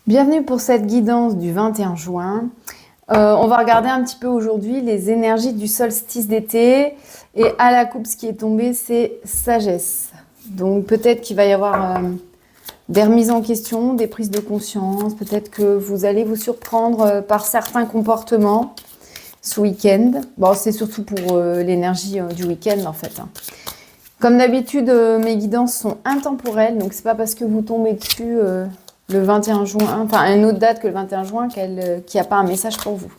Bienvenue pour cette guidance du 21 juin. On va regarder un petit peu aujourd'hui les énergies du solstice d'été. Et à la coupe, ce qui est tombé, c'est sagesse. Donc peut-être qu'il va y avoir des remises en question, des prises de conscience. Peut-être que vous allez vous surprendre par certains comportements ce week-end. Bon, c'est surtout pour l'énergie du week-end en fait. Comme d'habitude, mes guidances sont intemporelles. Donc c'est pas parce que vous tombez dessus le 21 juin, enfin une autre date que le 21 juin, qu'il n'y a pas un message pour vous.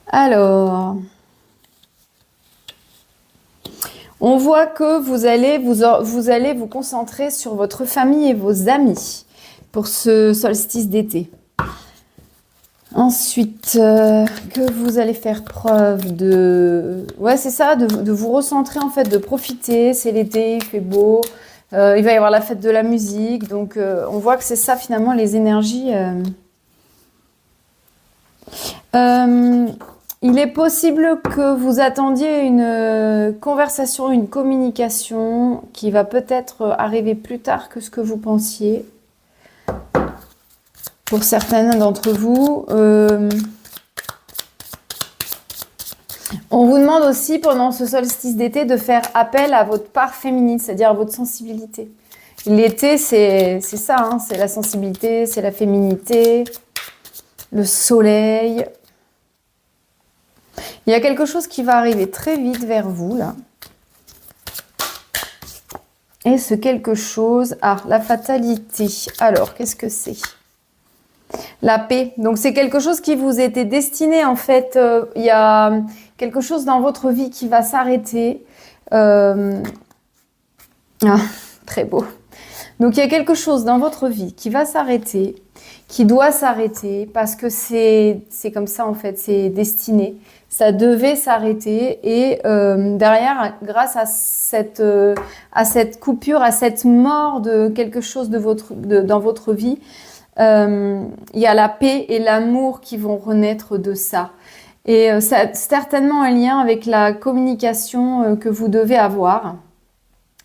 Alors, on voit que vous allez vous concentrer sur votre famille et vos amis pour ce solstice d'été. Ensuite, que vous allez faire preuve de... Ouais, c'est ça, de vous recentrer en fait, de profiter. C'est l'été, il fait beau. Il va y avoir la fête de la musique, donc on voit que c'est ça finalement les énergies. Il est possible que vous attendiez une conversation, une communication qui va peut-être arriver plus tard que ce que vous pensiez. Pour certaines d'entre vous. On vous demande aussi pendant ce solstice d'été de faire appel à votre part féminine, c'est-à-dire à votre sensibilité. L'été, c'est ça, hein, c'est la sensibilité, c'est la féminité, le soleil. Il y a quelque chose qui va arriver très vite vers vous, là. Et ce quelque chose, la fatalité. Alors, qu'est-ce que c'est ? La paix. Donc, c'est quelque chose qui vous était destiné, en fait. Il y a quelque chose dans votre vie qui va s'arrêter. Très beau. Donc, il y a quelque chose dans votre vie qui va s'arrêter, qui doit s'arrêter, parce que c'est comme ça, en fait. C'est destiné. Ça devait s'arrêter. Et derrière, grâce à cette coupure, à cette mort de quelque chose dans votre vie, il y a la paix et l'amour qui vont renaître de ça. Et ça a certainement un lien avec la communication que vous devez avoir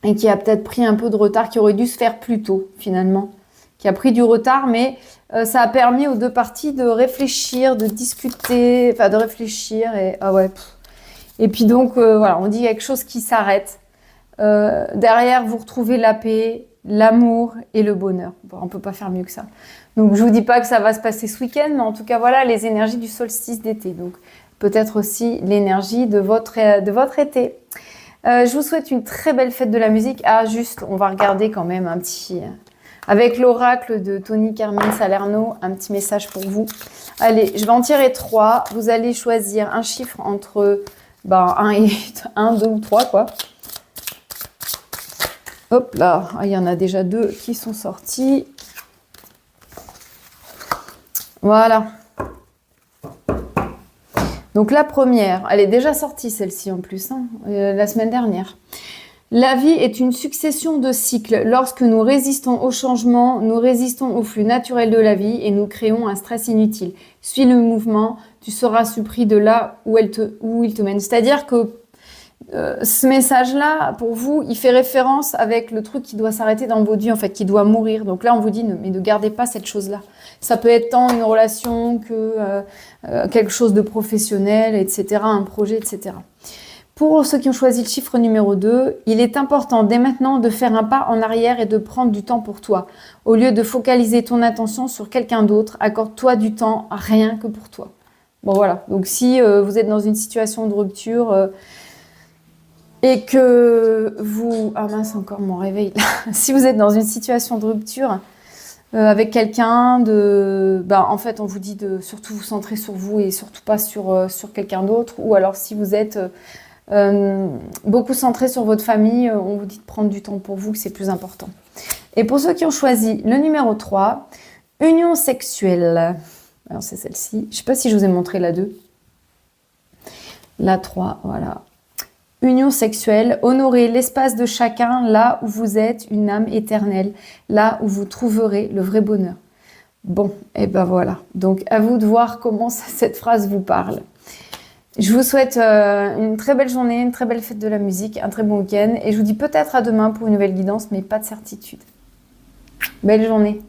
et qui a peut-être pris un peu de retard, qui aurait dû se faire plus tôt finalement, qui a pris du retard, mais ça a permis aux deux parties de réfléchir, de discuter, enfin de réfléchir et Et puis donc voilà, on dit quelque chose qui s'arrête. Derrière, vous retrouvez la paix, l'amour et le bonheur. Bon, on ne peut pas faire mieux que ça. Donc, je ne vous dis pas que ça va se passer ce week-end, mais en tout cas, voilà les énergies du solstice d'été. Donc, peut-être aussi l'énergie de votre été. Je vous souhaite une très belle fête de la musique. Ah, juste, on va regarder quand même un petit... avec l'oracle de Tony Carmine Salerno, un petit message pour vous. Allez, je vais en tirer 3. Vous allez choisir un chiffre entre 1, 2 ou 3, quoi. Hop là, il y en a déjà 2 qui sont sortis. Voilà. Donc la première, elle est déjà sortie celle-ci en plus, la semaine dernière. La vie est une succession de cycles. Lorsque nous résistons au changement, nous résistons au flux naturel de la vie et nous créons un stress inutile. Suis le mouvement, tu seras surpris de là où il te mène. C'est-à-dire que ce message-là, pour vous, il fait référence avec le truc qui doit s'arrêter dans votre vie, en fait, qui doit mourir. Donc là, on vous dit, mais ne gardez pas cette chose-là. Ça peut être tant une relation que quelque chose de professionnel, etc., un projet, etc. Pour ceux qui ont choisi le chiffre numéro 2, il est important dès maintenant de faire un pas en arrière et de prendre du temps pour toi. Au lieu de focaliser ton attention sur quelqu'un d'autre, accorde-toi du temps rien que pour toi. Bon, voilà. Donc si vous êtes dans une situation de rupture... et que vous... Ah mince, encore mon réveil. Si vous êtes dans une situation de rupture avec quelqu'un, en fait, on vous dit de surtout vous centrer sur vous et surtout pas sur quelqu'un d'autre. Ou alors, si vous êtes beaucoup centré sur votre famille, on vous dit de prendre du temps pour vous, que c'est plus important. Et pour ceux qui ont choisi le numéro 3, union sexuelle. Alors, c'est celle-ci. Je ne sais pas si je vous ai montré la 2. La 3, voilà. Union sexuelle, honorez l'espace de chacun là où vous êtes une âme éternelle, là où vous trouverez le vrai bonheur. Bon, et ben voilà. Donc, à vous de voir comment cette phrase vous parle. Je vous souhaite une très belle journée, une très belle fête de la musique, un très bon week-end. Et je vous dis peut-être à demain pour une nouvelle guidance, mais pas de certitude. Belle journée.